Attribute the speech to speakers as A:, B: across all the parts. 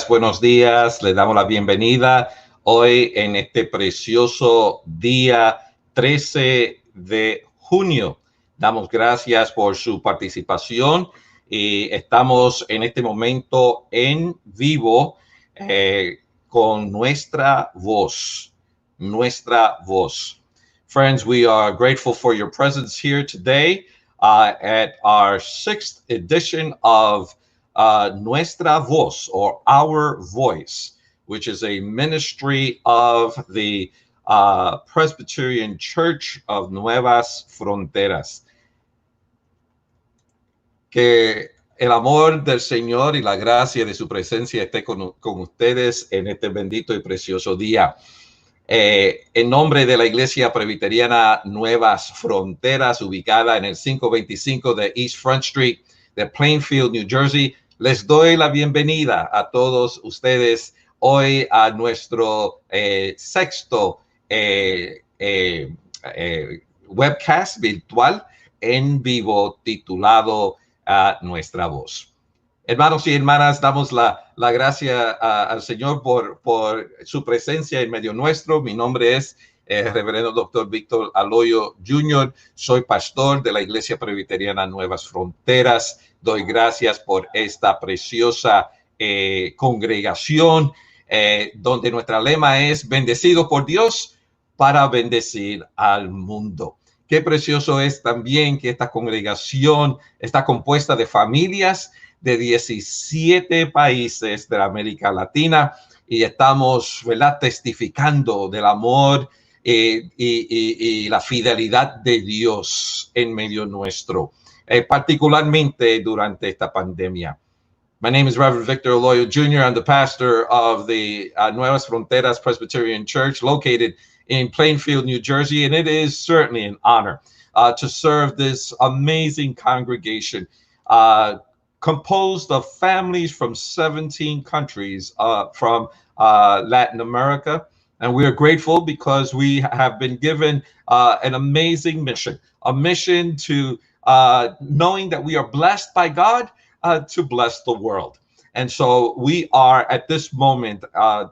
A: Buenos días. Le damos la bienvenida hoy en este precioso día 13 de junio. Damos gracias por su participación y estamos en este momento en vivo con nuestra voz. Friends, we are grateful for your presence here today at our 6th edition of Nuestra Voz, or Our Voice, which is a ministry of the Presbyterian Church of Nuevas Fronteras. Que el amor del Señor y la gracia de su presencia esté con ustedes en este bendito y precioso día. En nombre de la Iglesia Presbiteriana Nuevas Fronteras, ubicada en el 525 de East Front Street de Plainfield, New Jersey, les doy la bienvenida a todos ustedes hoy a nuestro sexto webcast virtual en vivo titulado Nuestra Voz. Hermanos y hermanas, damos la gracia al Señor por su presencia en medio nuestro. Mi nombre es Reverendo Dr. Víctor Aloyo Jr. Soy pastor de la Iglesia Presbiteriana Nuevas Fronteras. Doy gracias por esta preciosa congregación donde nuestra lema es bendecido por Dios para bendecir al mundo. Qué precioso es también que esta congregación está compuesta de familias de 17 países de la América Latina y estamos, ¿verdad?, testificando del amor y la fidelidad de Dios en medio nuestro, particularmente durante esta pandemia. My name is Reverend Victor Aloyo Jr. I'm the pastor of the Nuevas Fronteras Presbyterian Church located in Plainfield, New Jersey, and it is certainly an honor to serve this amazing congregation composed of families from 17 countries from Latin America. And we are grateful because we have been given an amazing mission, a mission to knowing that we are blessed by God to bless the world. And so we are at this moment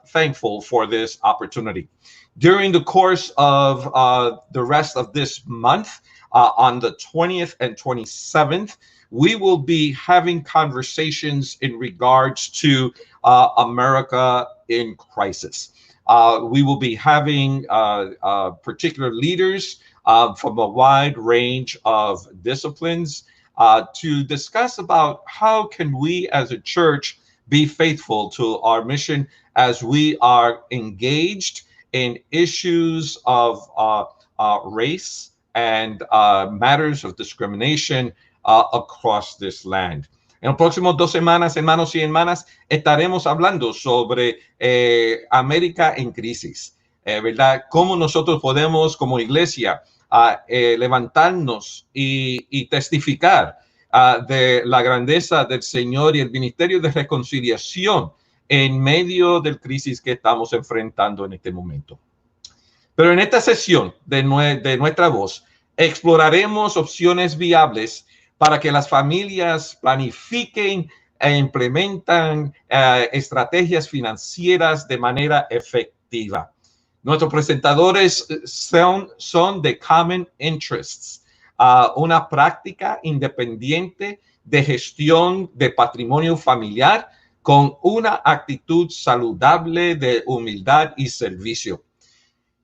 A: thankful for this opportunity. During the course of the rest of this month, on the 20th and 27th, we will be having conversations in regards to America in crisis. We will be having particular leaders from a wide range of disciplines to discuss about how can we as a church be faithful to our mission as we are engaged in issues of race and matters of discrimination across this land. En los próximos 2 semanas, hermanos y hermanas, estaremos hablando sobre América en crisis, ¿verdad? Cómo nosotros podemos como iglesia levantarnos y testificar de la grandeza del Señor y el ministerio de reconciliación en medio del crisis que estamos enfrentando en este momento. Pero en esta sesión de nuestra voz, exploraremos opciones viables para que las familias planifiquen e implementan estrategias financieras de manera efectiva. Nuestros presentadores son de Common Interests, una práctica independiente de gestión de patrimonio familiar con una actitud saludable de humildad y servicio.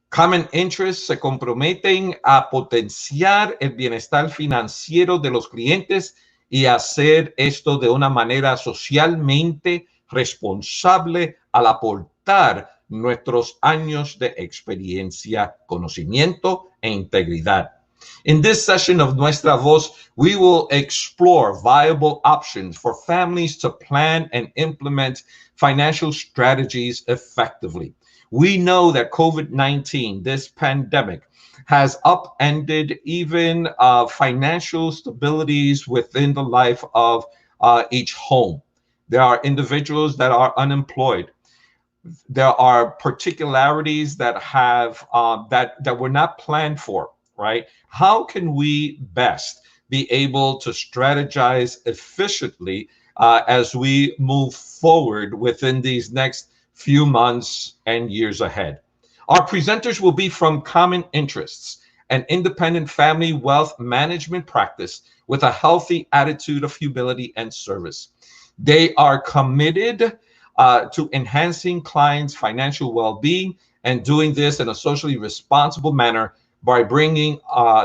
A: Common Interests se comprometen a potenciar el bienestar financiero de los clientes y hacer esto de una manera socialmente responsable al aportar nuestros años de experiencia, conocimiento e integridad. In this session of Nuestra Voz, we will explore viable options for families to plan and implement financial strategies effectively. We know that COVID-19, this pandemic, has upended even financial stabilities within the life of each home. There are individuals that are unemployed. There are particularities that have that were not planned for, right? How can we best be able to strategize efficiently as we move forward within these next few months and years ahead? Our presenters will be from Common Interests, an independent family wealth management practice with a healthy attitude of humility and service. They are committed to enhancing clients' financial well-being and doing this in a socially responsible manner by bringing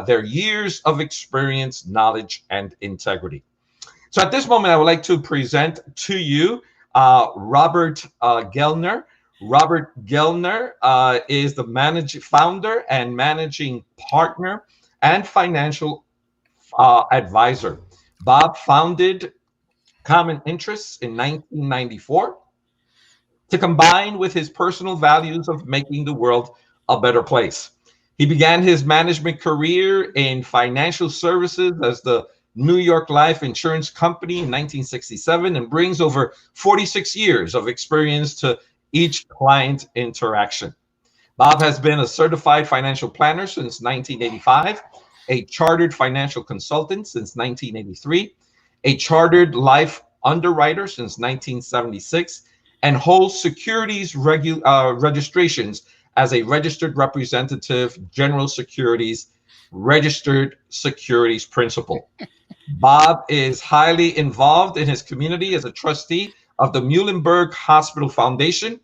A: their years of experience, knowledge, and integrity. So at this moment, I would like to present to you Robert Gellner. Robert Gellner is the founder and managing partner and financial advisor. Bob founded Common Interests in 1994 to combine with his personal values of making the world a better place. He began his management career in financial services as the New York Life Insurance Company in 1967 and brings over 46 years of experience to each client interaction. Bob has been a certified financial planner since 1985, a chartered financial consultant since 1983, a chartered life underwriter since 1976, and holds securities registrations as a registered representative, General Securities, registered securities principal. Bob is highly involved in his community as a trustee of the Muhlenberg Hospital Foundation,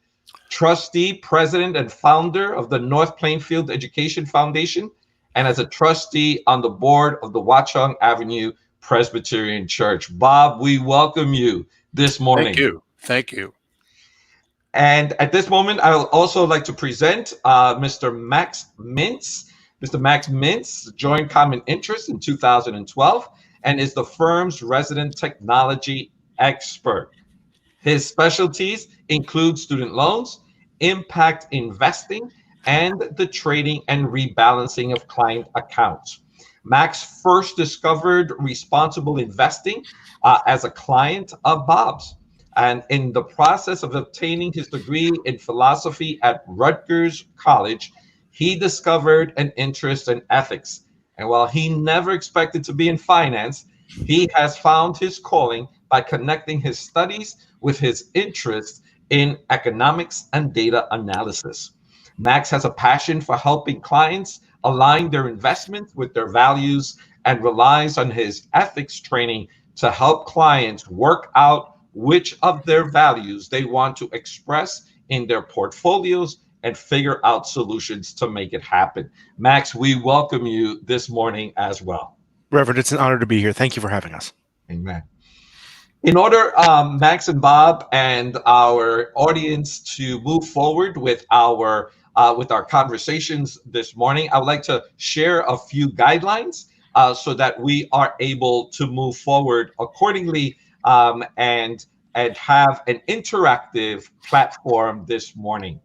A: trustee, president, and founder of the North Plainfield Education Foundation, and as a trustee on the board of the Watchung Avenue Presbyterian Church. Bob, we welcome you this morning.
B: Thank you. Thank you.
A: And at this moment, I would also like to present Mr. Max Mintz. Mr. Max Mintz joined Common Interest in 2012 and is the firm's resident technology expert. His specialties include student loans, impact investing, and the trading and rebalancing of client accounts. Max first discovered responsible investing as a client of Bob's. And in the process of obtaining his degree in philosophy at Rutgers College, he discovered an interest in ethics. And while he never expected to be in finance, he has found his calling by connecting his studies with his interest in economics and data analysis. Max has a passion for helping clients align their investments with their values and relies on his ethics training to help clients work out which of their values they want to express in their portfolios and figure out solutions to make it happen. Max, we welcome you this morning as well.
B: Reverend, it's an honor to be here. Thank you for having us.
A: Amen. In order, Max and Bob and our audience to move forward with our conversations this morning, I would like to share a few guidelines so that we are able to move forward accordingly and have an interactive platform this morning.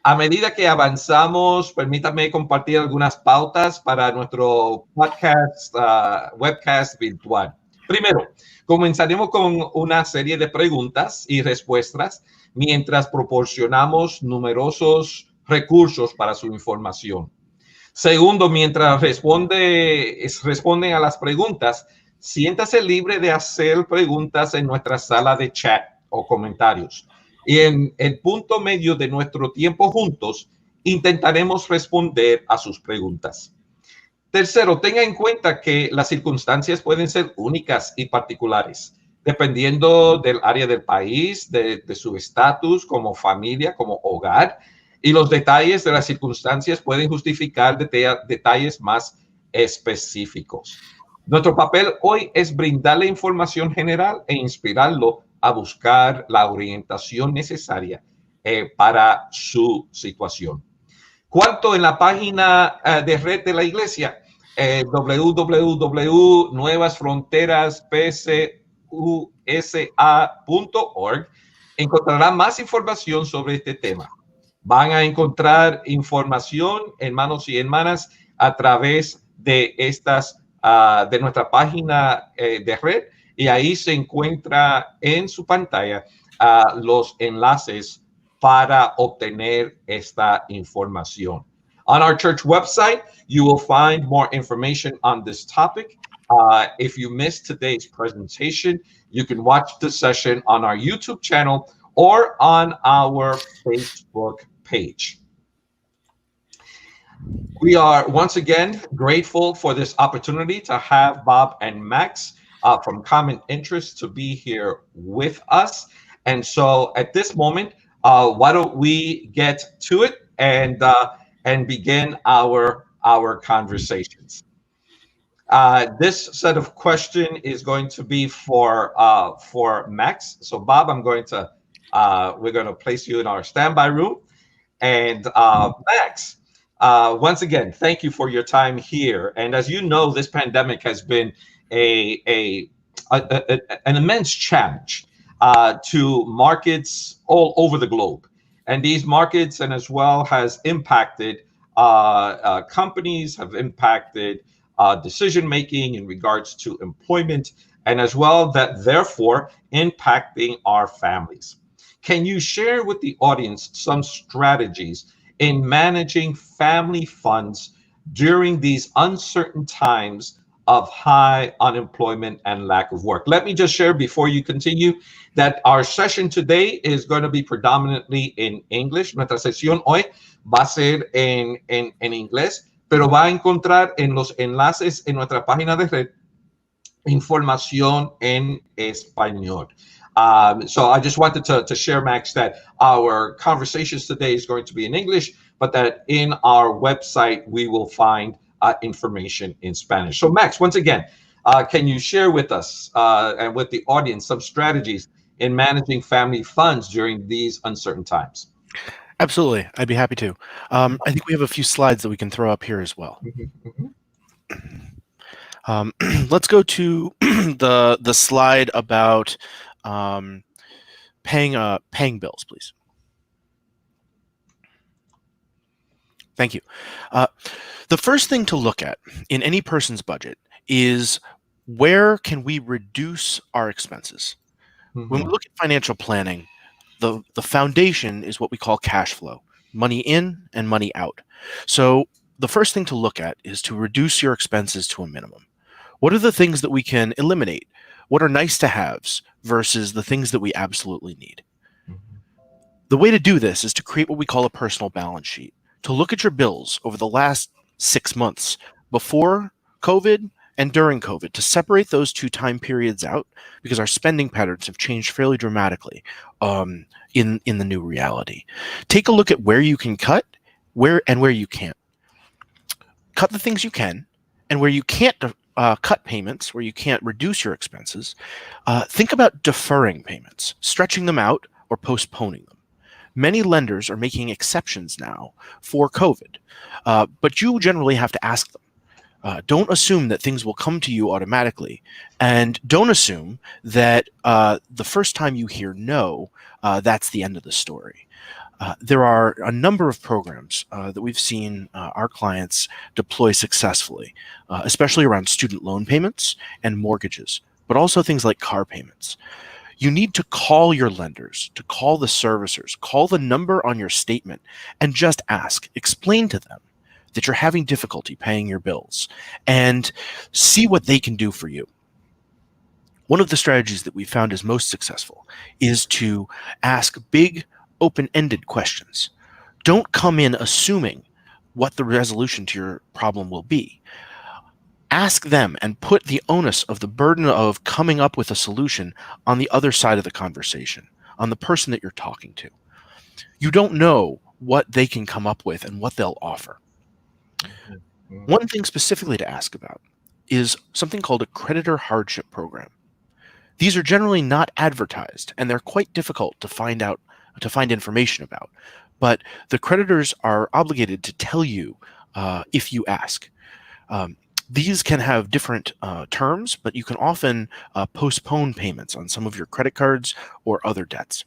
A: A medida que avanzamos, permítame compartir algunas pautas para nuestro podcast, webcast virtual. Primero, comenzaremos con una serie de preguntas y respuestas mientras proporcionamos numerosos recursos para su información. Segundo, mientras responden a las preguntas, siéntase libre de hacer preguntas en nuestra sala de chat o comentarios. Y en el punto medio de nuestro tiempo juntos, intentaremos responder a sus preguntas. Tercero, tenga en cuenta que las circunstancias pueden ser únicas y particulares, dependiendo del área del país, de su estatus como familia, como hogar, y los detalles de las circunstancias pueden justificar detalles más específicos. Nuestro papel hoy es brindarle información general e inspirarlo a buscar la orientación necesaria para su situación. Cuarto, en la página de red de la iglesia, www.nuevasfronterasPSUSA.org, encontrará más información sobre este tema. Van a encontrar información, hermanos y hermanas, a través de de nuestra página de red, y ahí se encuentra en su pantalla los enlaces para obtener esta información. On our church website, you will find more information on this topic. If you missed today's presentation, you can watch the session on our YouTube channel or on our Facebook page. We are once again grateful for this opportunity to have Bob and Max from Common Interest to be here with us. And so at this moment, why don't we get to it and begin our conversations. This set of question is going to be for Max. So Bob, we're going to place you in our standby room. And Max, once again, thank you for your time here. And as you know, this pandemic has been an immense challenge to markets all over the globe. And these markets, and as well, has impacted companies, have impacted decision-making in regards to employment, and as well that therefore impacting our families. Can you share with the audience some strategies in managing family funds during these uncertain times of high unemployment and lack of work? Let me just share before you continue that our session today is going to be predominantly in English. Nuestra sesión hoy va a ser en inglés, pero va a encontrar en los enlaces en nuestra página de red información en español. So I just wanted to share, Max, that our conversations today is going to be in English, but that in our website, we will find information in Spanish. So Max, once again, can you share with us and with the audience some strategies in managing family funds during these uncertain times?
B: Absolutely. I'd be happy to. I think we have a few slides that we can throw up here as well. Let's go to the slide about paying bills, please. Thank you. The first thing to look at in any person's budget is where can we reduce our expenses? When we look at financial planning, the foundation is what we call cash flow, money in and money out. So the first thing to look at is to reduce your expenses to a minimum. What are the things that we can eliminate? What are nice to haves versus the things that we absolutely need? The way to do this is to create what we call a personal balance sheet, to look at your bills over the last 6 months before COVID and during COVID to separate those two time periods out, because our spending patterns have changed fairly dramatically in the new reality. Take a look at where you can cut, where you can't. Cut the things you can, and where you can't cut payments, where you can't reduce your expenses, think about deferring payments, stretching them out, or postponing them. Many lenders are making exceptions now for COVID, but you generally have to ask them. Don't assume that things will come to you automatically, and don't assume that the first time you hear no, that's the end of the story. There are a number of programs that we've seen our clients deploy successfully, especially around student loan payments and mortgages, but also things like car payments. You need to call your lenders, to call the servicers, call the number on your statement, and just ask, explain to them that you're having difficulty paying your bills, and see what they can do for you. One of the strategies that we found is most successful is to ask big, open-ended questions. Don't come in assuming what the resolution to your problem will be. Ask them and put the onus of the burden of coming up with a solution on the other side of the conversation, on the person that you're talking to. You don't know what they can come up with and what they'll offer. One thing specifically to ask about is something called a creditor hardship program. These are generally not advertised, and they're quite difficult to find information about. But the creditors are obligated to tell you if you ask. These can have different terms, but you can often postpone payments on some of your credit cards or other debts.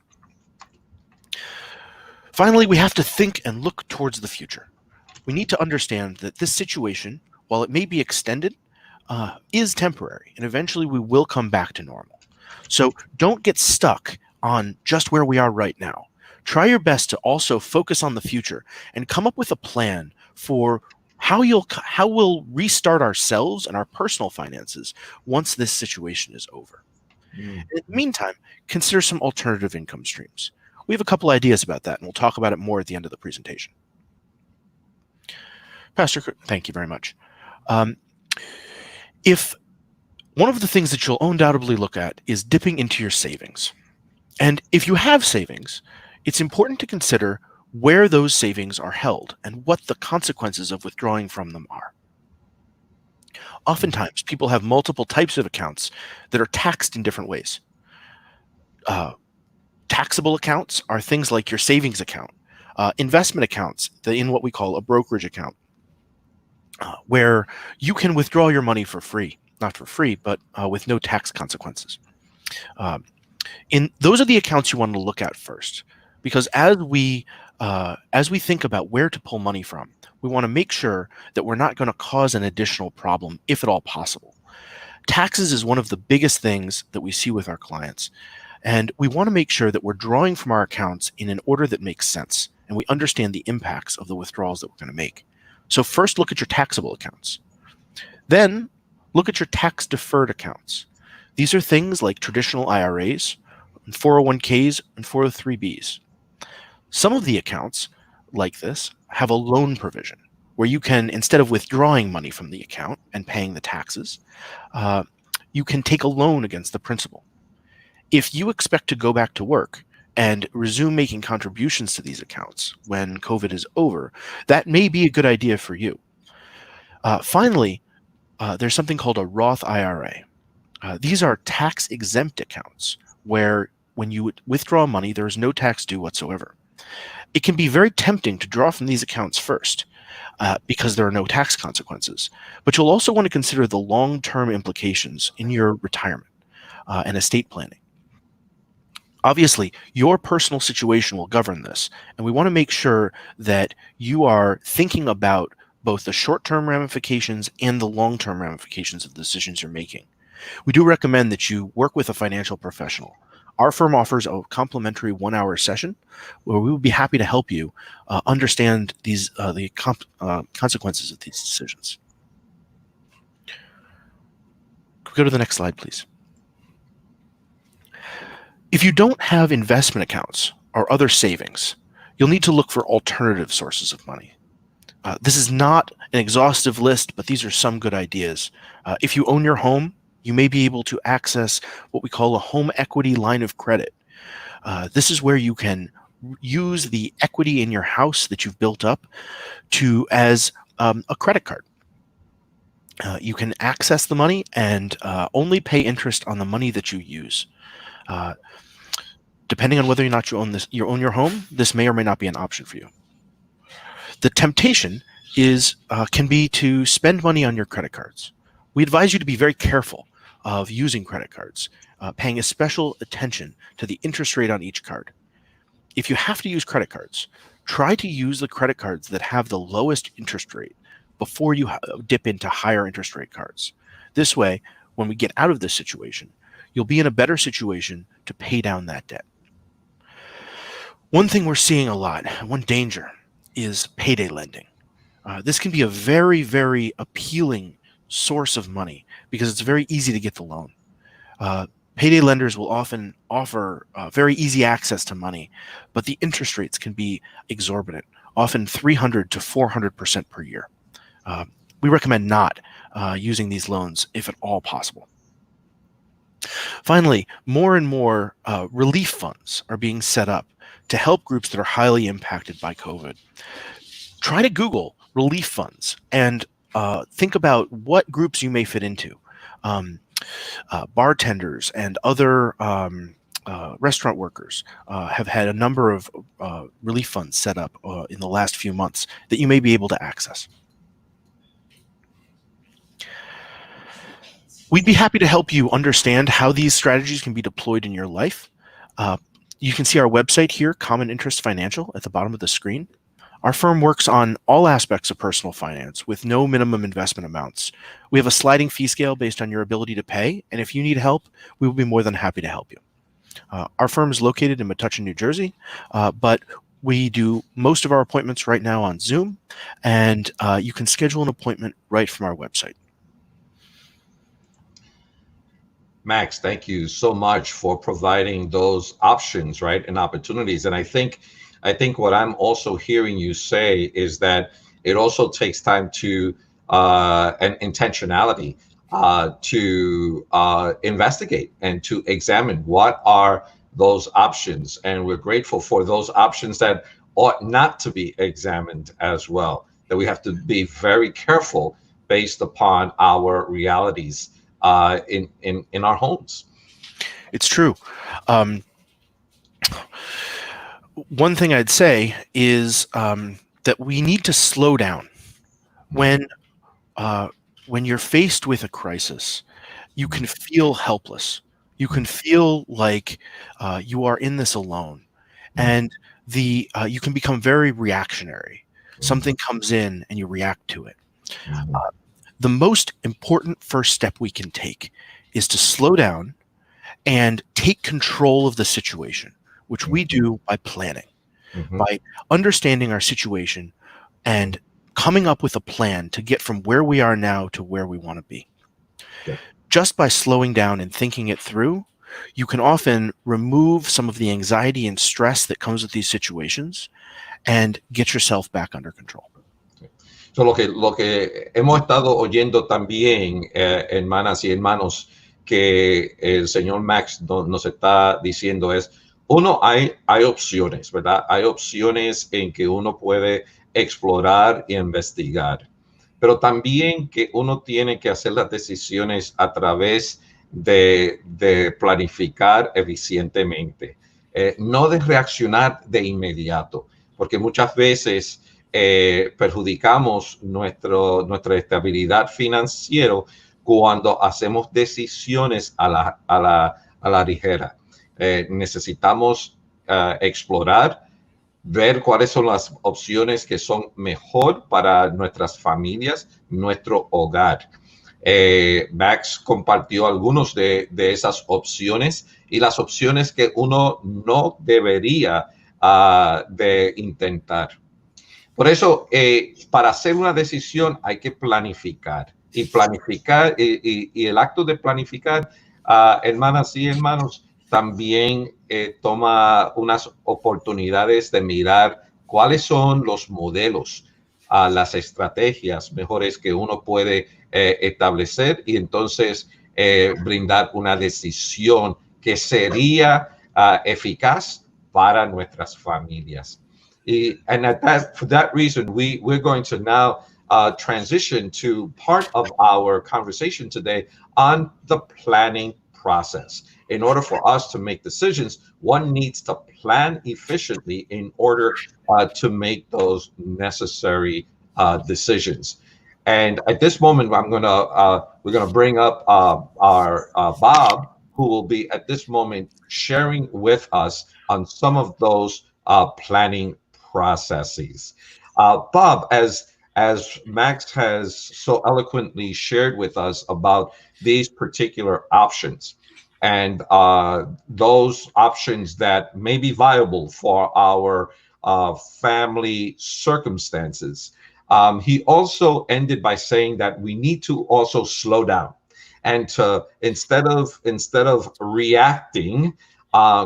B: Finally, we have to think and look towards the future. We need to understand that this situation, while it may be extended, is temporary, and eventually we will come back to normal. So don't get stuck on just where we are right now. Try your best to also focus on the future and come up with a plan for how we'll restart ourselves and our personal finances once this situation is over. In the meantime, consider some alternative income streams. We have a couple ideas about that, and we'll talk about it more at the end of the presentation. Pastor, thank you very much. If one of the things that you'll undoubtedly look at is dipping into your savings. And if you have savings, it's important to consider where those savings are held and what the consequences of withdrawing from them are. Oftentimes, people have multiple types of accounts that are taxed in different ways. Taxable accounts are things like your savings account, investment accounts in what we call a brokerage account, where you can withdraw your money for free, not for free, but with no tax consequences. Those are the accounts you want to look at first, because as we think about where to pull money from, we want to make sure that we're not going to cause an additional problem, if at all possible. Taxes is one of the biggest things that we see with our clients, and we want to make sure that we're drawing from our accounts in an order that makes sense, and we understand the impacts of the withdrawals that we're going to make. So first, look at your taxable accounts. Then, look at your tax-deferred accounts. These are things like traditional IRAs, 401ks, and 403bs. Some of the accounts, like this, have a loan provision, where you can, instead of withdrawing money from the account and paying the taxes, you can take a loan against the principal. If you expect to go back to work and resume making contributions to these accounts when COVID is over, that may be a good idea for you. Finally, there's something called a Roth IRA. These are tax-exempt accounts where when you withdraw money, there is no tax due whatsoever. It can be very tempting to draw from these accounts first because there are no tax consequences, but you'll also want to consider the long-term implications in your retirement and estate planning. Obviously, your personal situation will govern this, and we want to make sure that you are thinking about both the short-term ramifications and the long-term ramifications of the decisions you're making. We do recommend that you work with a financial professional. Our firm offers a complimentary 1-hour session where we would be happy to help you understand the consequences of these decisions. Could we go to the next slide, please? If you don't have investment accounts or other savings, you'll need to look for alternative sources of money. This is not an exhaustive list, but these are some good ideas. If you own your home, you may be able to access what we call a home equity line of credit. This is where you can use the equity in your house that you've built up as a credit card. You can access the money and only pay interest on the money that you use. Depending on whether or not you own your home, this may or may not be an option for you. The temptation can be to spend money on your credit cards. We advise you to be very careful of using credit cards, paying a special attention to the interest rate on each card. If you have to use credit cards, try to use the credit cards that have the lowest interest rate before you dip into higher interest rate cards. This way, when we get out of this situation, you'll be in a better situation to pay down that debt. One thing we're seeing a lot, one danger, is payday lending. This can be a very, very appealing source of money because it's very easy to get the loan. Payday lenders will often offer very easy access to money, but the interest rates can be exorbitant, often 300 to 400% per year. We recommend not using these loans if at all possible. Finally, more and more relief funds are being set up to help groups that are highly impacted by COVID. Try to Google relief funds and think about what groups you may fit into. Bartenders and other restaurant workers have had a number of relief funds set up in the last few months that you may be able to access. We'd be happy to help you understand how these strategies can be deployed in your life. You can see our website here, Common Interest Financial, at the bottom of the screen. Our firm works on all aspects of personal finance with no minimum investment amounts. We have a sliding fee scale based on your ability to pay, and if you need help, we will be more than happy to help you. Our firm is located in Metuchen, New Jersey, but we do most of our appointments right now on Zoom, and you can schedule an appointment right from our website.
A: Max, thank you so much for providing those options, right, and opportunities. And I think what I'm also hearing you say is that it also takes time to and intentionality to investigate and to examine what are those options. And we're grateful for those options that ought not to be examined as well, that we have to be very careful based upon our realities in our homes.
B: It's true. One thing I'd say is that we need to slow down. When you're faced with a crisis, you can feel helpless. You can feel like you are in this alone, and you can become very reactionary. Something comes in and you react to it. The most important first step we can take is to slow down and take control of the situation, which we do by planning, by understanding our situation and coming up with a plan to get from where we are now to where we want to be.
A: Yeah.
B: Just by slowing down and thinking it through, you can often remove some of the anxiety and stress that comes with these situations and get yourself back under control.
A: So lo que hemos estado oyendo también, hermanas y hermanos, que el señor Max nos está diciendo es, uno, hay opciones, ¿verdad? Hay opciones en que uno puede explorar y investigar, pero también que uno tiene que hacer las decisiones a través de planificar eficientemente, no de reaccionar de inmediato, porque muchas veces perjudicamos nuestra estabilidad financiera cuando hacemos decisiones a la ligera. Necesitamos explorar, ver cuáles son las opciones que son mejor para nuestras familias, nuestro hogar. Max compartió algunos de esas opciones y las opciones que uno no debería de intentar. Por eso, para hacer una decisión hay que planificar. Y planificar, y el acto de planificar, hermanas y hermanos, también toma unas oportunidades de mirar cuáles son los modelos las estrategias mejores que uno puede establecer y entonces brindar una decisión que sería eficaz para nuestras familias. And for that reason, we're going to now transition to part of our conversation today on the planning process. In order for us to make decisions, one needs to plan efficiently in order to make those necessary decisions. And at this moment, we're gonna bring up our Bob, who will be at this moment sharing with us on some of those planning processes. Bob, as Max has so eloquently shared with us about these particular options and those options that may be viable for our family circumstances. He also ended by saying that we need to also slow down and to instead of reacting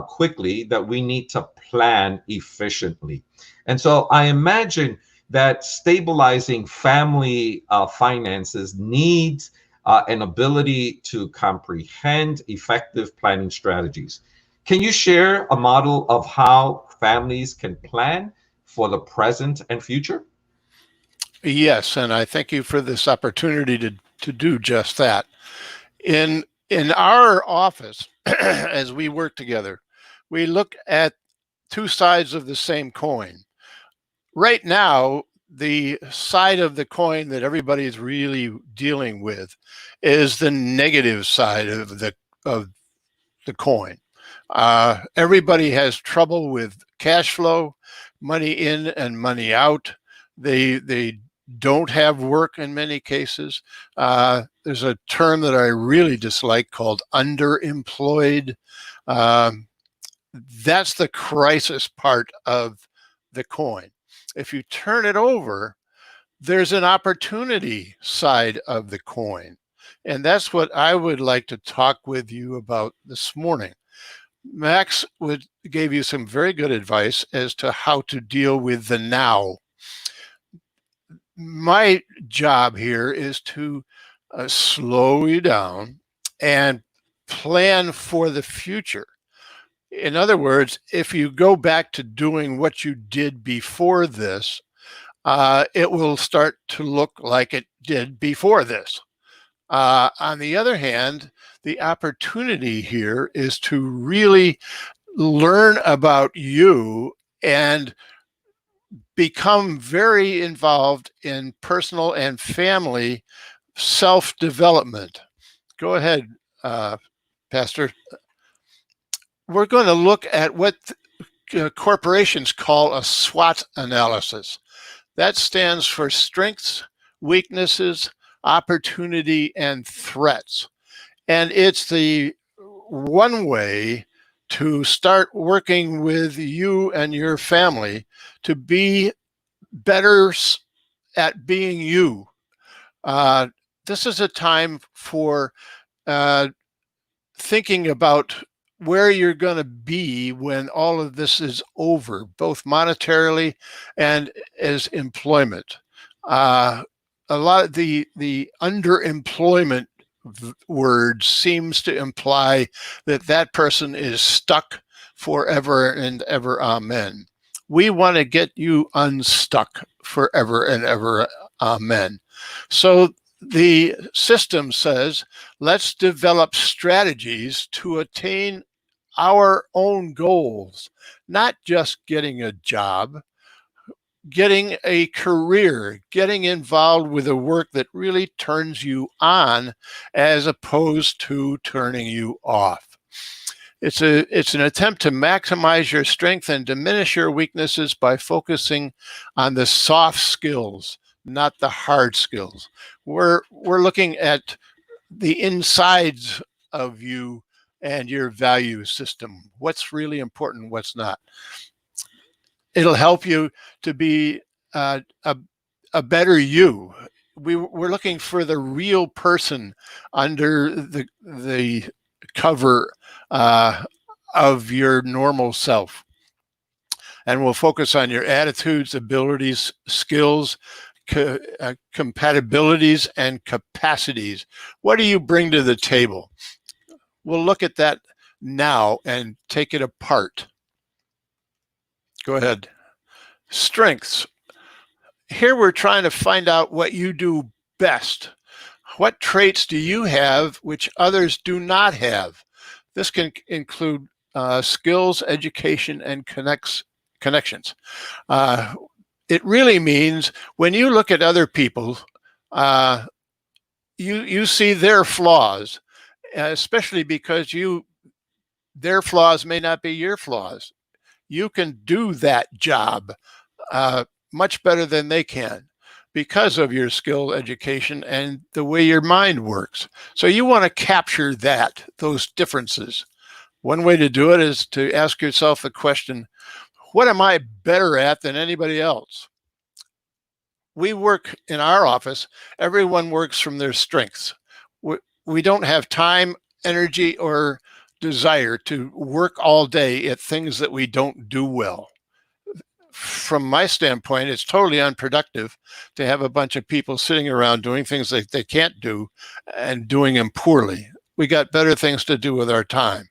A: quickly, that we need to plan efficiently. And so I imagine that stabilizing family finances needs an ability to comprehend effective planning strategies. Can you share a model of how families can plan for the present and future?
C: Yes, and I thank you for this opportunity to do just that. In our office, as we work together, we look at two sides of the same coin. Right now, the side of the coin that everybody's really dealing with is the negative side of the coin. Everybody has trouble with cash flow, money in and money out. They don't have work in many cases. There's a term that I really dislike called underemployed. That's the crisis part of the coin. If you turn it over, there's an opportunity side of the coin. And that's what I would like to talk with you about this morning. Max gave you some very good advice as to how to deal with the now. My job here is to slow you down and plan for the future. In other words, if you go back to doing what you did before this, it will start to look like it did before this. On the other hand, the opportunity here is to really learn about you and become very involved in personal and family self-development. Go ahead, Pastor. We're going to look at what corporations call a SWOT analysis. That stands for strengths, weaknesses, opportunity, and threats. And it's the one way to start working with you and your family to be better at being you. This is a time for thinking about where you're going to be when all of this is over, both monetarily and as employment. A lot of the underemployment word seems to imply that that person is stuck forever and ever. Amen. We want to get you unstuck forever and ever. Amen. So the system says, let's develop strategies to attain our own goals, not just getting a job, getting a career, getting involved with a work that really turns you on as opposed to turning you off. It's an attempt to maximize your strength and diminish your weaknesses by focusing on the soft skills, not the hard skills. We're looking at the insides of you and your value system. What's really important, what's not. It'll help you to be a better you. We're looking for the real person under the cover of your normal self. And we'll focus on your attitudes, abilities, skills, compatibilities and capacities. What do you bring to the table? We'll look at that now and take it apart. Go ahead. Strengths. Here we're trying to find out what you do best. What traits do you have which others do not have? This can include skills, education, and connections. It really means when you look at other people, you see their flaws, especially because their flaws may not be your flaws. You can do that job much better than they can because of your skill, education, and the way your mind works. So you want to capture those differences. One way to do it is to ask yourself the question, what am I better at than anybody else? We work in our office, everyone works from their strengths. We don't have time, energy, or desire to work all day at things that we don't do well. From my standpoint, it's totally unproductive to have a bunch of people sitting around doing things that they can't do and doing them poorly. We got better things to do with our time.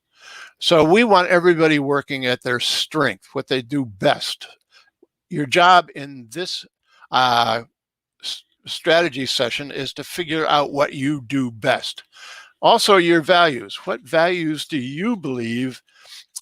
C: So we want everybody working at their strength, what they do best. Your job in this strategy session is to figure out what you do best. Also, your values. What values do you believe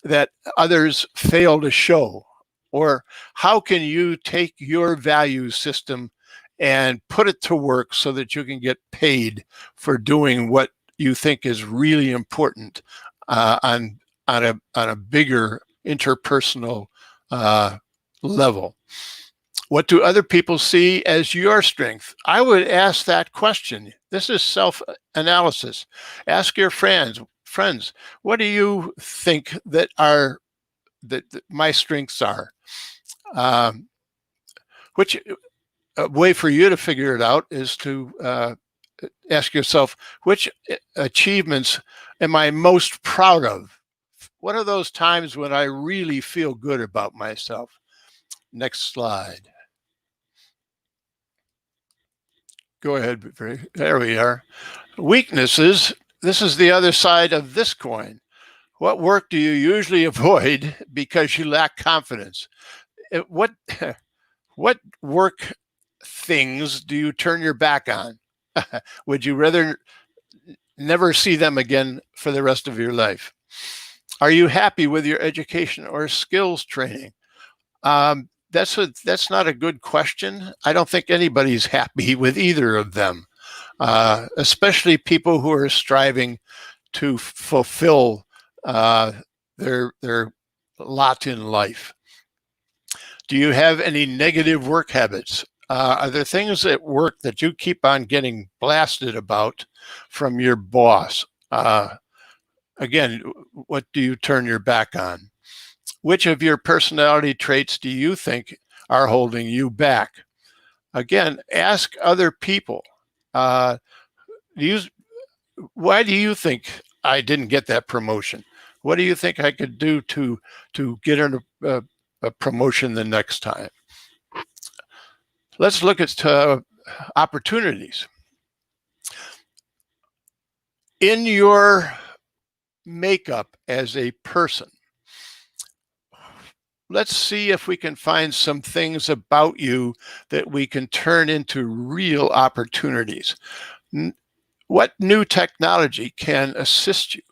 C: that others fail to show? Or how can you take your value system and put it to work so that you can get paid for doing what you think is really important on a bigger interpersonal level? What do other people see as your strength? I would ask that question. This is self-analysis. Ask your friends, what do you think that my strengths are? Which a way for you to figure it out is to ask yourself, which achievements am I most proud of? What are those times when I really feel good about myself? Next slide. Go ahead. There we are. Weaknesses. This is the other side of this coin. What work do you usually avoid because you lack confidence? What work things do you turn your back on? Would you rather never see them again for the rest of your life? Are you happy with your education or skills training? That's not a good question. I don't think anybody's happy with either of them, especially people who are striving to fulfill their lot in life. Do you have any negative work habits? Are there things at work that you keep on getting blasted about from your boss? Again, what do you turn your back on? Which of your personality traits do you think are holding you back? Again, ask other people. Why do you think I didn't get that promotion? What do you think I could do to get a promotion the next time? Let's look at opportunities. In your makeup as a person, let's see if we can find some things about you that we can turn into real opportunities. What new technology can assist you?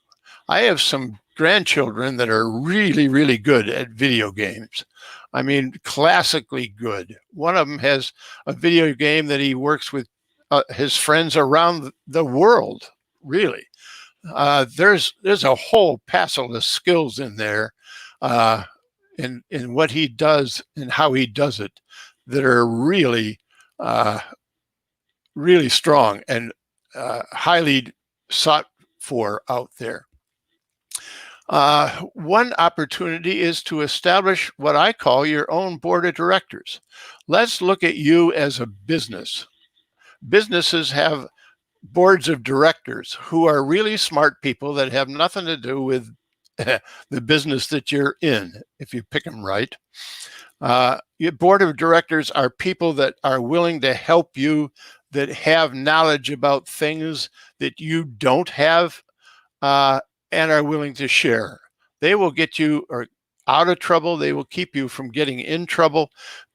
C: I have some grandchildren that are really, really good at video games. I mean, classically good. One of them has a video game that he works with his friends around the world, really. There's a whole passel of skills in there in what he does and how he does it that are really, really strong and highly sought for out there. One opportunity is to establish what I call your own board of directors. Let's look at you as a business. Businesses have boards of directors who are really smart people that have nothing to do with the business that you're in, if you pick them right. Your board of directors are people that are willing to help you, that have knowledge about things that you don't have, and are willing to share. They will get you out of trouble. They will keep you from getting in trouble.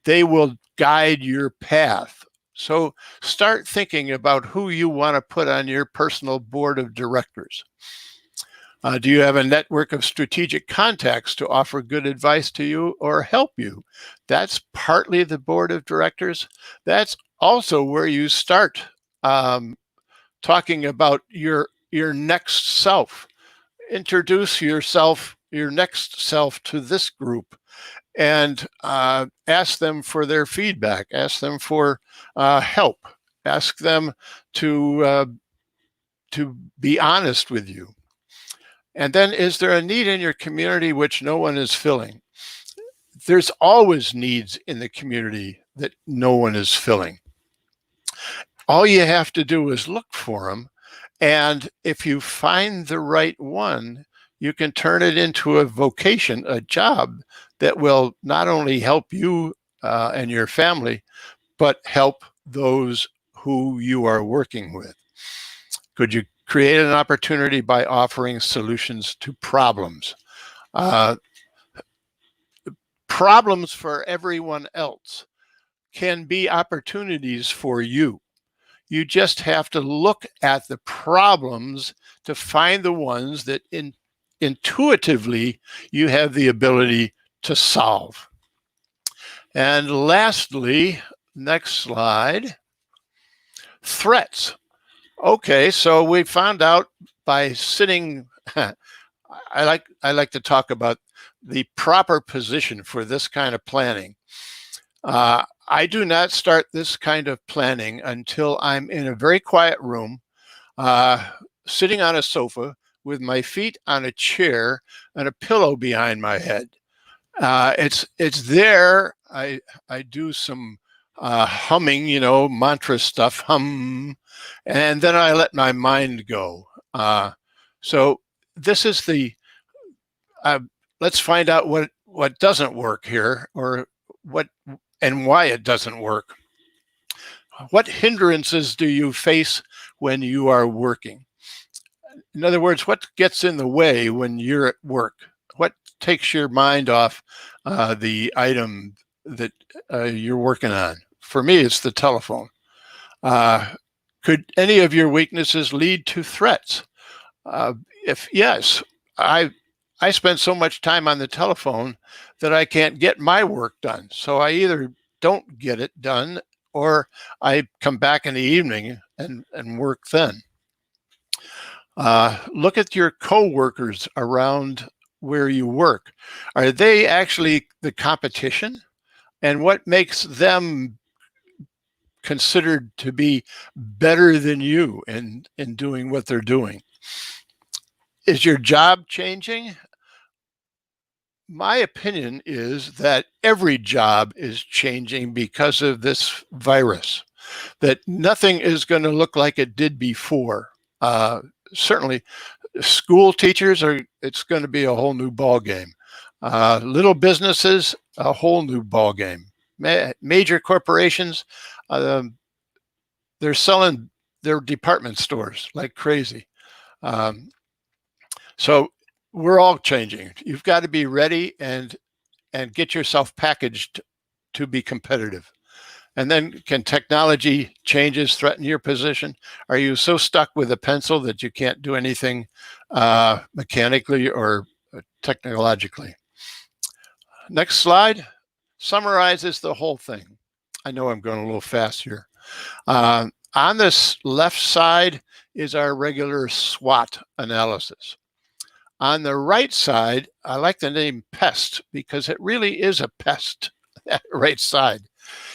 C: They will guide your path. So start thinking about who you want to put on your personal board of directors. Do you have a network of strategic contacts to offer good advice to you or help you? That's partly the board of directors. That's also where you start talking about your next self. Introduce yourself, your next self, to this group, and ask them for their feedback. Ask them for help. Ask them to be honest with you. And then, is there a need in your community which no one is filling? There's always needs in the community that no one is filling. All you have to do is look for them. And if you find the right one, you can turn it into a vocation, a job that will not only help you and your family, but help those who you are working with. Could you create an opportunity by offering solutions to problems? Problems for everyone else can be opportunities for you. You just have to look at the problems to find the ones that intuitively you have the ability to solve. And lastly, next slide, threats. Okay, so we found out by sitting, I like to talk about the proper position for this kind of planning. I do not start this kind of planning until I'm in a very quiet room, sitting on a sofa with my feet on a chair and a pillow behind my head. It's there. I do some humming, mantra stuff, hum, and then I let my mind go. So this is the, let's find out what doesn't work here, or what and why it doesn't work. What hindrances do you face when you are working? In other words, what gets in the way when you're at work? What takes your mind off the item that you're working on? For me, it's the telephone. Could any of your weaknesses lead to threats? If yes, I spend so much time on the telephone that I can't get my work done. So I either don't get it done, or I come back in the evening and work then. Look at your co-workers around where you work. Are they actually the competition? And what makes them considered to be better than you in doing what they're doing? Is your job changing? My opinion is that every job is changing because of this virus, that nothing is going to look like it did before. Certainly, school teachers it's going to be a whole new ball game. Little businesses, a whole new ball game. Major corporations, they're selling their department stores like crazy. So we're all changing. You've got to be ready and get yourself packaged to be competitive. And then, can technology changes threaten your position? Are you so stuck with a pencil that you can't do anything mechanically or technologically? Next slide summarizes the whole thing. I know I'm going a little fast here. On this left side is our regular SWOT analysis. On the right side, I like the name PEST because it really is a pest, that right side.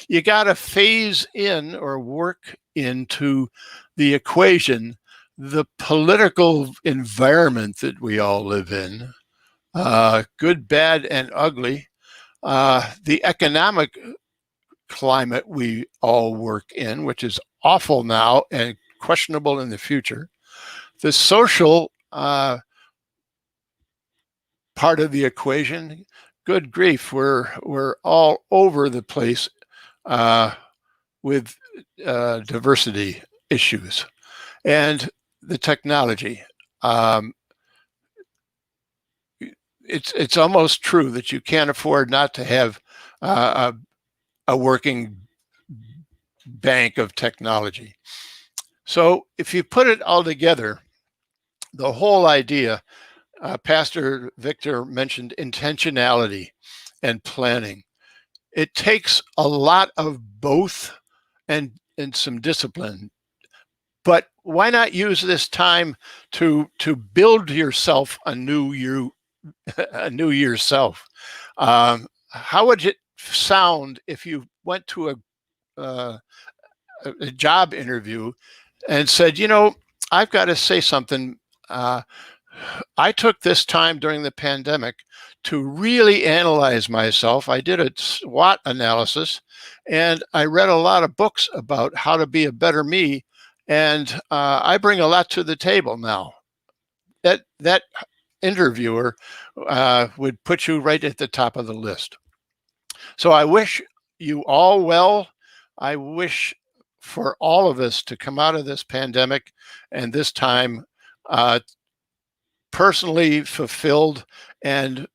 C: You got to phase in or work into the equation the political environment that we all live in, good, bad, and ugly, the economic climate we all work in, which is awful now and questionable in the future, the social part of the equation, good grief, we're all over the place with diversity issues and the technology. It's almost true that you can't afford not to have a working bank of technology. So if you put it all together, the whole idea, Pastor Victor mentioned intentionality and planning. It takes a lot of both and some discipline. But why not use this time to build yourself a new yourself? How would it sound if you went to a job interview and said, I've got to say something. I took this time during the pandemic to really analyze myself. I did a SWOT analysis, and I read a lot of books about how to be a better me. And I bring a lot to the table now. That interviewer would put you right at the top of the list. So I wish you all well. I wish for all of us to come out of this pandemic and this time personally fulfilled and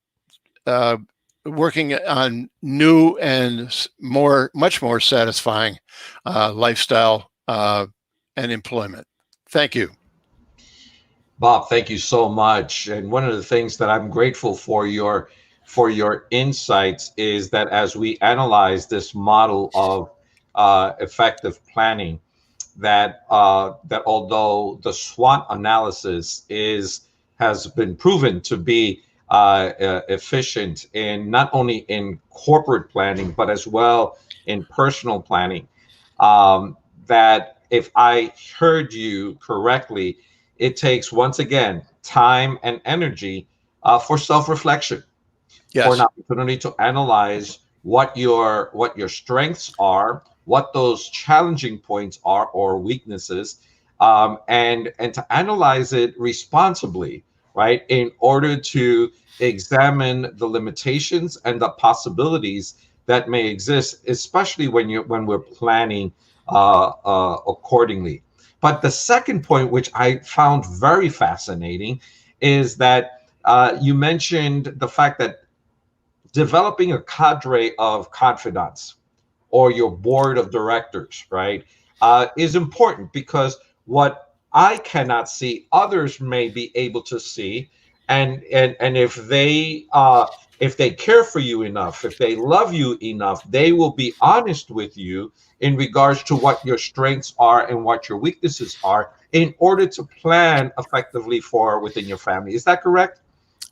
C: working on new and much more satisfying lifestyle and employment. Thank you.
A: Bob, thank you so much. And one of the things that I'm grateful for your insights is that as we analyze this model of effective planning, that although the SWOT analysis has been proven to be efficient in not only in corporate planning but as well in personal planning, that if I heard you correctly, it takes, once again, time and energy for self-reflection.
C: Yes.
A: For an opportunity to analyze what your strengths are, what those challenging points are or weaknesses, and to analyze it responsibly, right? In order to examine the limitations and the possibilities that may exist, especially when we're planning accordingly. But the second point, which I found very fascinating, is that you mentioned the fact that developing a cadre of confidants or your board of directors, right, is important, because what I cannot see, others may be able to see, and if they care for you enough, if they love you enough, they will be honest with you in regards to what your strengths are and what your weaknesses are, in order to plan effectively for within your family. Is that correct?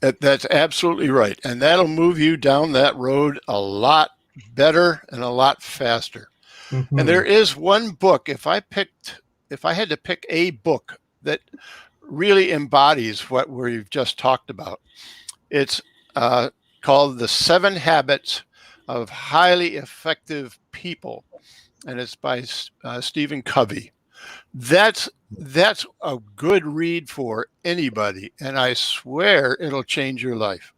C: That's absolutely right. And that'll move you down that road a lot better and a lot faster. Mm-hmm. And there is one book, if I had to pick a book that really embodies what we've just talked about, it's called The 7 Habits of Highly Effective People. And it's by Stephen Covey. That's a good read for anybody, and I swear it'll change your life.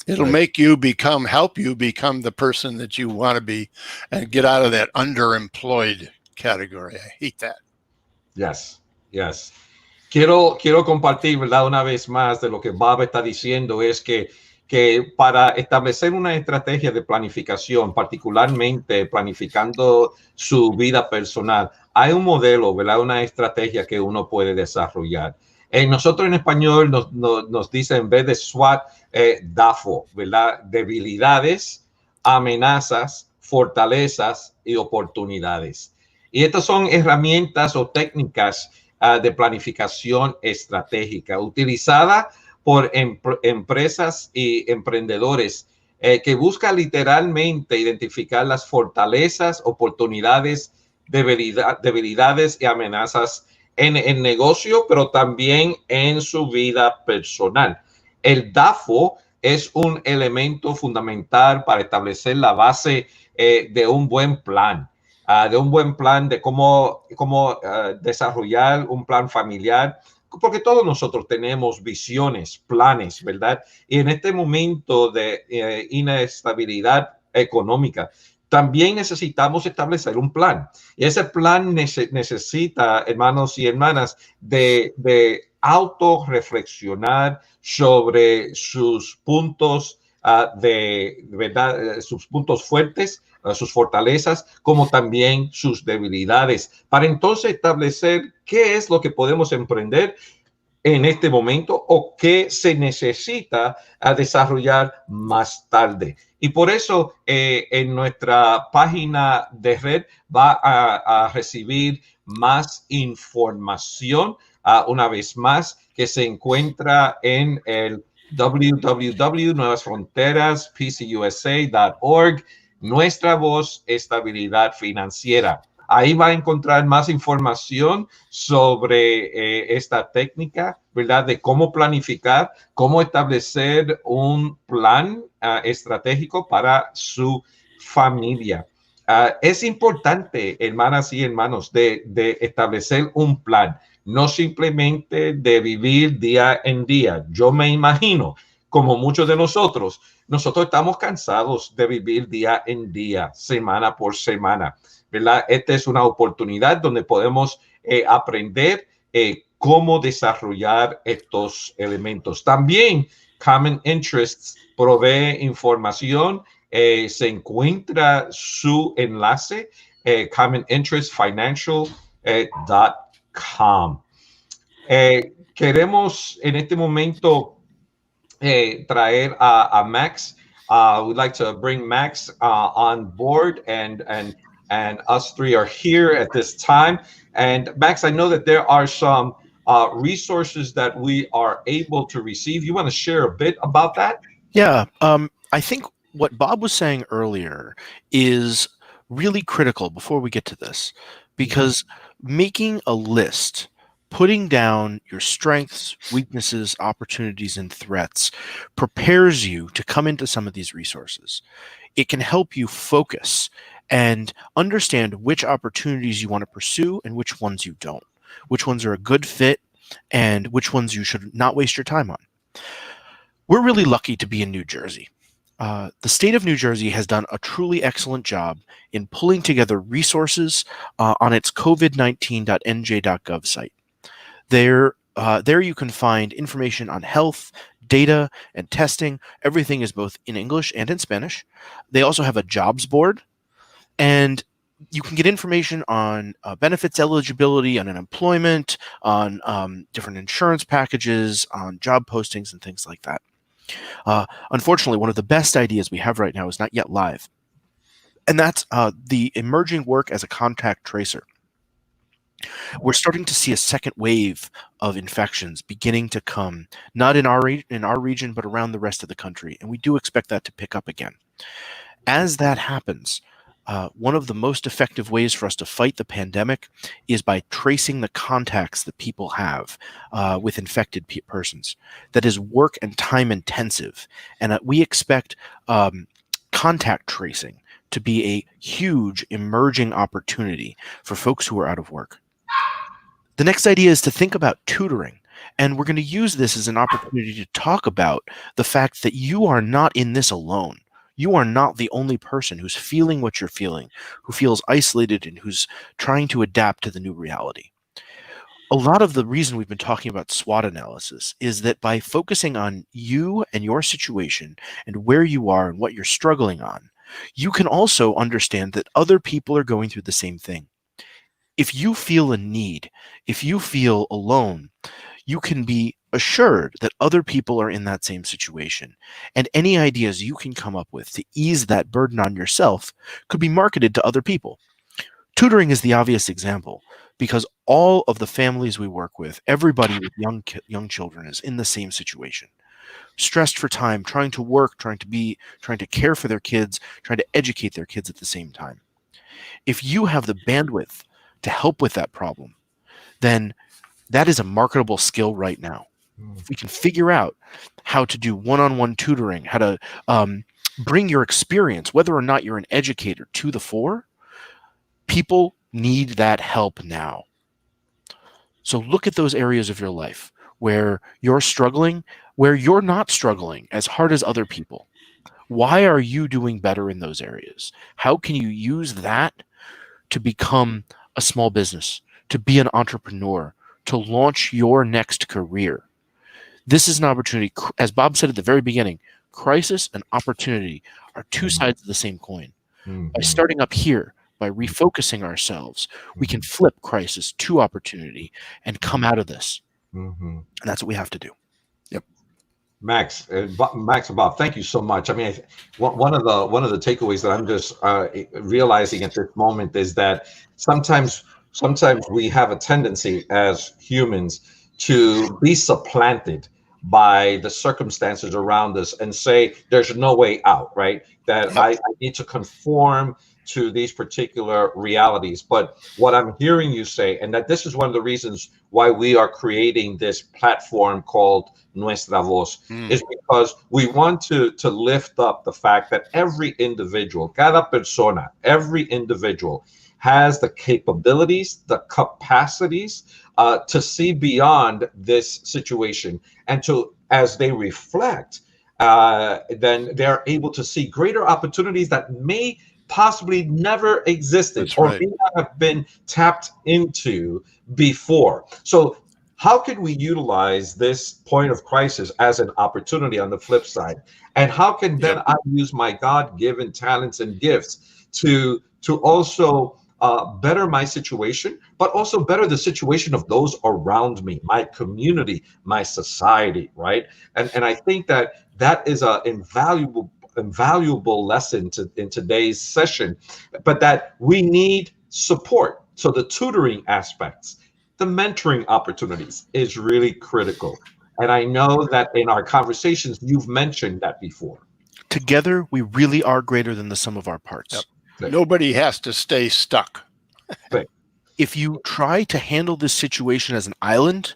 C: It'll make you help you become the person that you want to be, and get out of that underemployed category. I hate that.
A: Yes. Quiero compartir, ¿verdad? Una vez más de lo que Bob está diciendo, es que para establecer una estrategia de planificación, particularmente planificando su vida personal, hay un modelo, ¿verdad? Una estrategia que uno puede desarrollar. Nosotros en español nos dice, en vez de SWOT, DAFO, ¿verdad? Debilidades, amenazas, fortalezas y oportunidades. Y estas son herramientas o técnicas de planificación estratégica utilizadas por empresas y emprendedores que buscan literalmente identificar las fortalezas, oportunidades, debilidades y amenazas en el negocio, pero también en su vida personal. El DAFO es un elemento fundamental para establecer la base de un buen plan. De cómo desarrollar un plan familiar porque todos nosotros tenemos visiones, planes, ¿verdad? Y en este momento de inestabilidad económica, también necesitamos establecer un plan. Y ese plan necesita, hermanos y hermanas, de autorreflexionar sobre sus puntos de verdad, sus puntos fuertes, sus fortalezas, como también sus debilidades, para entonces establecer qué es lo que podemos emprender en este momento o qué se necesita desarrollar más tarde. Y por eso en nuestra página de red va a recibir más información, una vez más, que se encuentra en el www.nuevasfronteras.pcusa.org, nuestra voz, estabilidad financiera. Ahí va a encontrar más información sobre esta técnica, ¿verdad? De cómo planificar, cómo establecer un plan estratégico para su familia. Es importante, hermanas y hermanos, de establecer un plan, no simplemente de vivir día en día. Yo me imagino, como muchos de nosotros estamos cansados de vivir día en día, semana por semana, ¿verdad? Esta es una oportunidad donde podemos aprender cómo desarrollar estos elementos. También Common Interests provee información. Se encuentra su enlace, commoninterestfinancial.com. Queremos en este momento traer a Max. We'd like to bring Max on board, and us three are here at this time. And Max, I know that there are some resources that we are able to receive. You want to share a bit about that?
B: Yeah, I think what Bob was saying earlier is really critical before we get to this, because making a list, putting down your strengths, weaknesses, opportunities, and threats prepares you to come into some of these resources. It can help you focus and understand which opportunities you want to pursue and which ones you don't, which ones are a good fit and which ones you should not waste your time on. We're really lucky to be in New Jersey. The state of New Jersey has done a truly excellent job in pulling together resources on its covid19.nj.gov site. There you can find information on health, data, and testing. Everything is both in English and in Spanish. They also have a jobs board, and you can get information on benefits eligibility, on unemployment, on different insurance packages, on job postings, and things like that. Unfortunately, one of the best ideas we have right now is not yet live, and that's the emerging work as a contact tracer. We're starting to see a second wave of infections beginning to come, not in our region, but around the rest of the country, and we do expect that to pick up again. As that happens, one of the most effective ways for us to fight the pandemic is by tracing the contacts that people have with infected persons. That is work and time intensive. And we expect contact tracing to be a huge emerging opportunity for folks who are out of work. The next idea is to think about tutoring. And we're going to use this as an opportunity to talk about the fact that you are not in this alone. You are not the only person who's feeling what you're feeling, who feels isolated and who's trying to adapt to the new reality. A lot of the reason we've been talking about SWOT analysis is that by focusing on you and your situation and where you are and what you're struggling on, you can also understand that other people are going through the same thing. If you feel a need, if you feel alone, you can be assured that other people are in that same situation, and any ideas you can come up with to ease that burden on yourself could be marketed to other people. Tutoring is the obvious example, because all of the families we work with, everybody with young children is in the same situation. Stressed for time, trying to work, trying to care for their kids, trying to educate their kids at the same time. If you have the bandwidth to help with that problem, then that is a marketable skill right now. If we can figure out how to do one-on-one tutoring, how to bring your experience, whether or not you're an educator, to the fore, people need that help now. So look at those areas of your life where you're struggling, where you're not struggling as hard as other people. Why are you doing better in those areas? How can you use that to become a small business, to be an entrepreneur, to launch your next career? This is an opportunity. As Bob said at the very beginning, crisis and opportunity are two sides of the same coin. By starting up here, by refocusing ourselves, we can flip crisis to opportunity and come out of this. And that's what we have to do.
A: Max, Max and Bob, thank you so much. I mean, one of the takeaways that I'm just realizing at this moment is that sometimes we have a tendency as humans to be supplanted by the circumstances around us and say there's no way out, right? That I need to conform to these particular realities. But what I'm hearing you say, and that this is one of the reasons why we are creating this platform called Nuestra Voz, is because we want to lift up the fact that every individual, cada persona, every individual has the capabilities, the capacities to see beyond this situation, and to, as they reflect, then they're able to see greater opportunities that may possibly never existed or may not have been tapped into before. So how can we utilize this point of crisis as an opportunity on the flip side? And how can then I use my God-given talents and gifts to also better my situation, but also better the situation of those around me, my community, my society, right? And I think that is an invaluable lesson in today's session, but that we need support. So the tutoring aspects, the mentoring opportunities is really critical. And I know that in our conversations, you've mentioned that before.
B: Together, we really are greater than the sum of our parts.
C: Nobody has to stay stuck.
B: If you try to handle this situation as an island,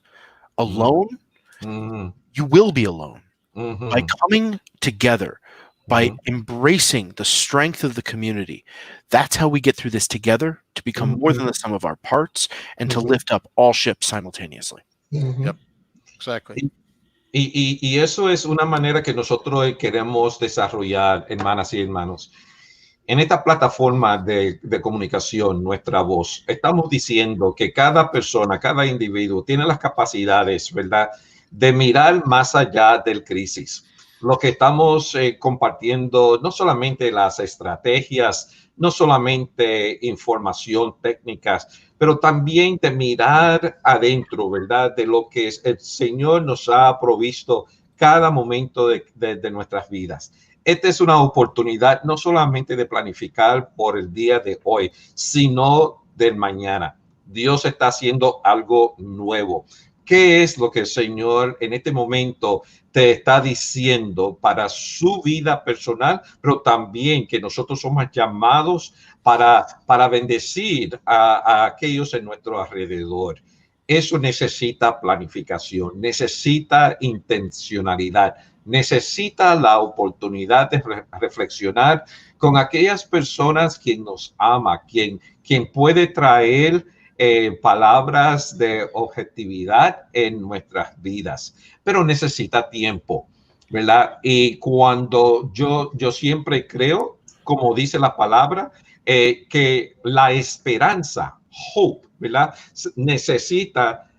B: alone, you will be alone. By coming together, by embracing the strength of the community, that's how we get through this together, to become more than the sum of our parts and to lift up all ships simultaneously.
C: Exactly.
A: Y eso es una manera que nosotros queremos desarrollar, hermanas y hermanos. En esta plataforma de comunicación, Nuestra Voz, estamos diciendo que cada persona, cada individuo tiene las capacidades, ¿verdad?, de mirar más allá del crisis. Lo que estamos compartiendo, no solamente las estrategias, no solamente información técnicas, pero también de mirar adentro, ¿verdad?, de lo que el Señor nos ha provisto cada momento de nuestras vidas. Esta es una oportunidad no solamente de planificar por el día de hoy, sino del mañana. Dios está haciendo algo nuevo. ¿Qué es lo que el Señor en este momento te está diciendo para su vida personal, pero también que nosotros somos llamados para bendecir a aquellos en nuestro alrededor? Eso necesita planificación, necesita intencionalidad, necesita la oportunidad de reflexionar con aquellas personas quien nos ama, quien puede traer palabras de objetividad en nuestras vidas, pero necesita tiempo, ¿verdad? Y cuando yo siempre creo, como dice la palabra, que la esperanza, hope, ¿verdad?, necesita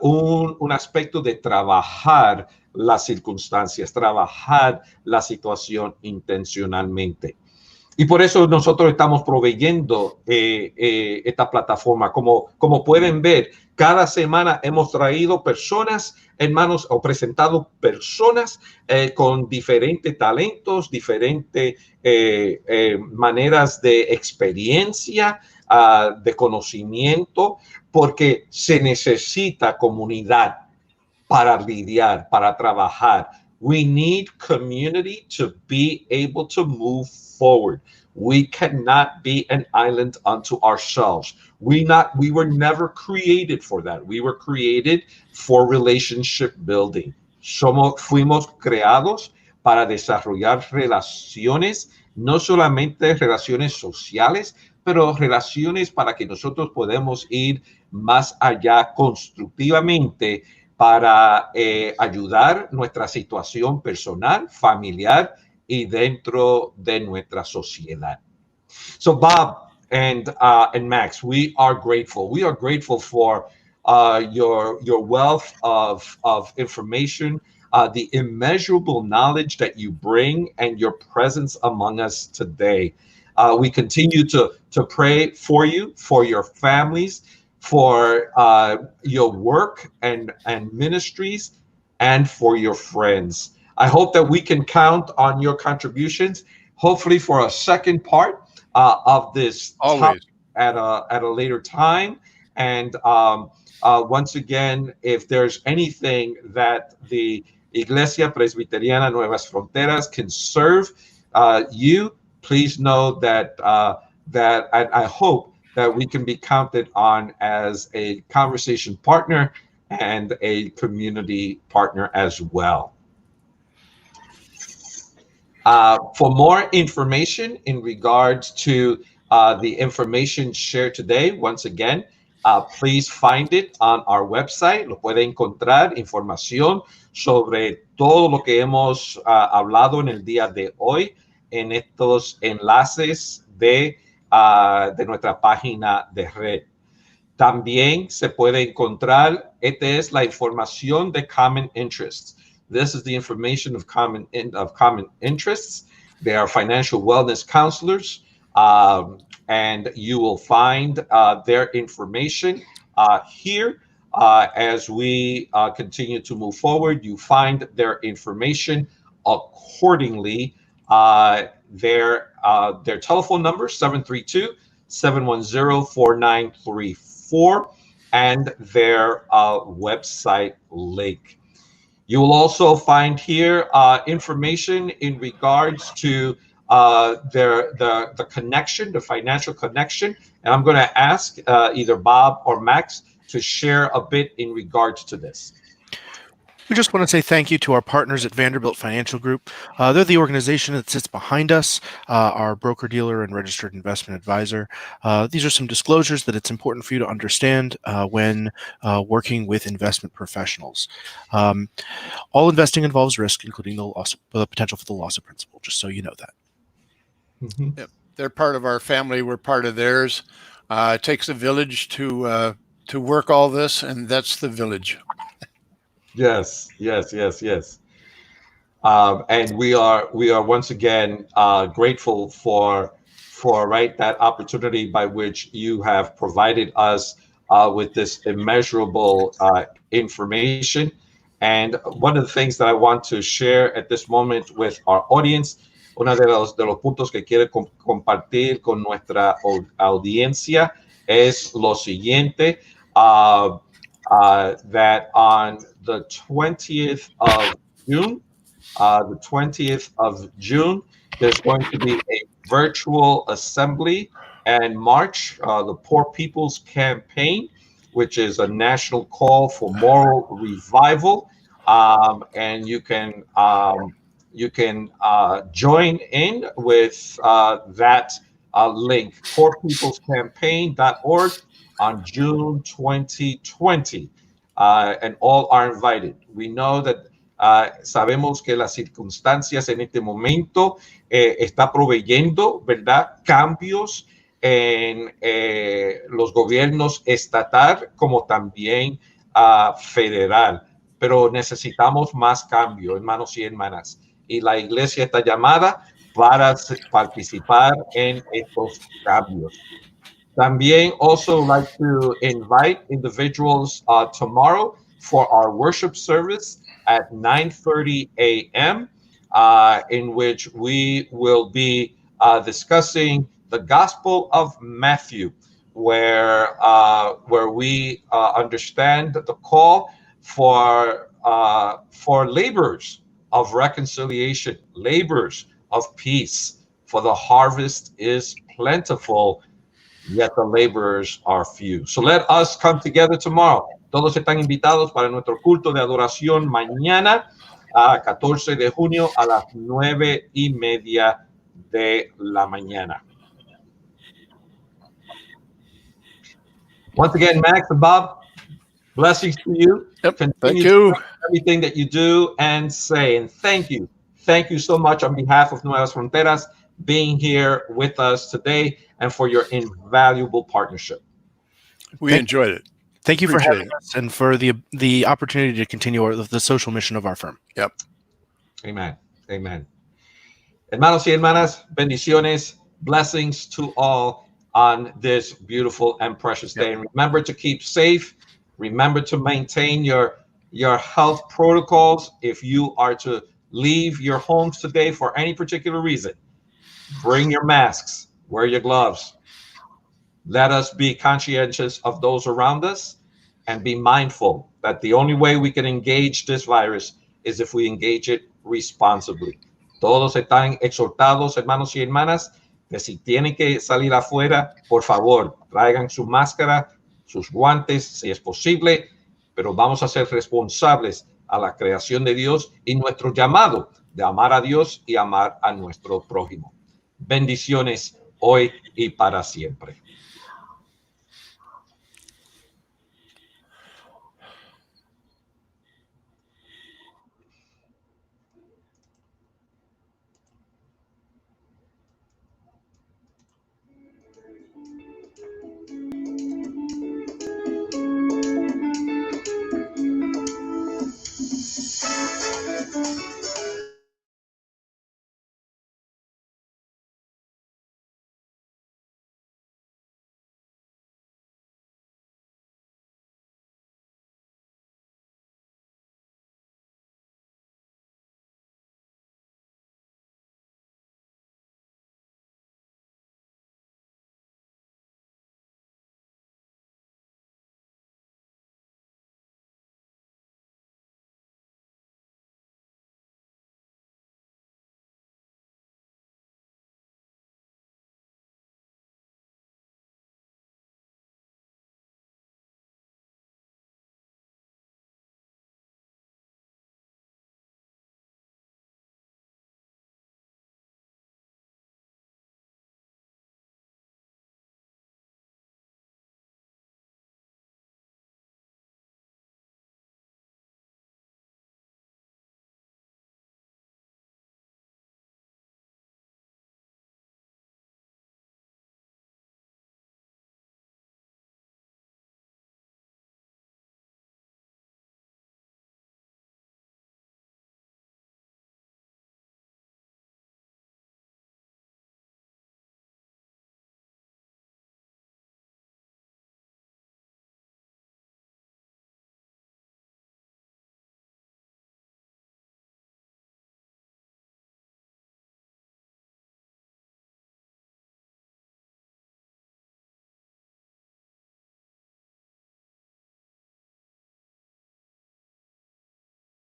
A: un aspecto de trabajar las circunstancias, trabajar la situación intencionalmente. Y por eso nosotros estamos proveyendo esta plataforma. Como pueden ver, cada semana hemos traído personas, hermanos, o presentado personas con diferentes talentos, diferentes maneras de experiencia, de conocimiento, porque se necesita comunidad para lidiar, para trabajar. We need community to be able to move forward. We cannot be an island unto ourselves. We were never created for that. We were created for relationship building. Fuimos creados para desarrollar relaciones, no solamente relaciones sociales, pero relaciones para que nosotros podamos ir más allá constructivamente para ayudar nuestra situación personal, familiar y dentro de nuestra sociedad. So Bob and Max, we are grateful. We are grateful for your wealth of information, the immeasurable knowledge that you bring, and your presence among us today. We continue to pray for you, for your families, for your work and ministries, and for your friends. I hope that we can count on your contributions, hopefully for a second part of this topic at a later time. And once again, if there's anything that the Iglesia Presbiteriana Nuevas Fronteras can serve you, please know that I hope that we can be counted on as a conversation partner and a community partner as well. For more information in regards to the information shared today, once again, please find it on our website. Lo puede encontrar información sobre todo lo que hemos hablado en el día de hoy en estos enlaces de nuestra página de red. También se puede encontrar, esta es la información de common interests. This is the information of common interests. They are financial wellness counselors, and you will find their information here. As we continue to move forward, you find their information accordingly. Their telephone number, 732-710-4934, and their website link. You will also find here information in regards to the connection, the financial connection. And I'm going to ask either Bob or Max to share a bit in regards to this.
B: We just want to say thank you to our partners at Vanderbilt Financial Group. They're the organization that sits behind us, our broker-dealer and registered investment advisor. These are some disclosures that it's important for you to understand when working with investment professionals. All investing involves risk, including the potential for the loss of principal, just so you know that.
C: Mm-hmm. Yep. They're part of our family. We're part of theirs. It takes a village to work all this, and that's the village.
A: Yes. And we are once again grateful for that opportunity by which you have provided us with this immeasurable information. And one of the things that I want to share at this moment with our audience, uno de los puntos que quiero compartir con nuestra audiencia es lo siguiente. That on the 20th of June, there's going to be a virtual assembly and march, the Poor People's Campaign, which is a national call for moral revival. And you can join in with that link, poorpeoplescampaign.org. on June 2020, and all are invited. We know that sabemos que las circunstancias en este momento está proveyendo, ¿verdad?, cambios en los gobiernos estatal como también federal, pero necesitamos más cambio, hermanos y hermanas, y la iglesia está llamada para participar en estos cambios. También also like to invite individuals tomorrow for our worship service at 9:30 a.m. In which we will be discussing the Gospel of Matthew, where we understand the call for laborers of reconciliation, laborers of peace, for the harvest is plentiful, yet the laborers are few. So let us come together tomorrow. Todos están invitados para nuestro culto de adoración mañana, 14 de junio a las 9:30 de la mañana. Once again, Max and Bob, blessings to you.
C: Yep.
A: Continue
C: Thank
A: to
C: you.
A: do everything that you do and say. And thank you. Thank you so much on behalf of Nuevas Fronteras being here with us today and for your invaluable partnership.
C: We enjoyed it.
B: Thank you for
C: Appreciate
B: having us and for the opportunity to continue the social mission of our firm.
C: Yep.
A: Amen. Amen. Hermanos y hermanas, bendiciones, blessings to all on this beautiful and precious day. And remember to keep safe. Remember to maintain your health protocols. If you are to leave your homes today for any particular reason, bring your masks, wear your gloves. Let us be conscientious of those around us and be mindful that the only way we can engage this virus is if we engage it responsibly. Todos están exhortados, hermanos y hermanas, que si tienen que salir afuera, por favor, traigan su máscara, sus guantes, si es posible, pero vamos a ser responsables a la creación de Dios y nuestro llamado de amar a Dios y amar a nuestro prójimo. Bendiciones hoy y para siempre.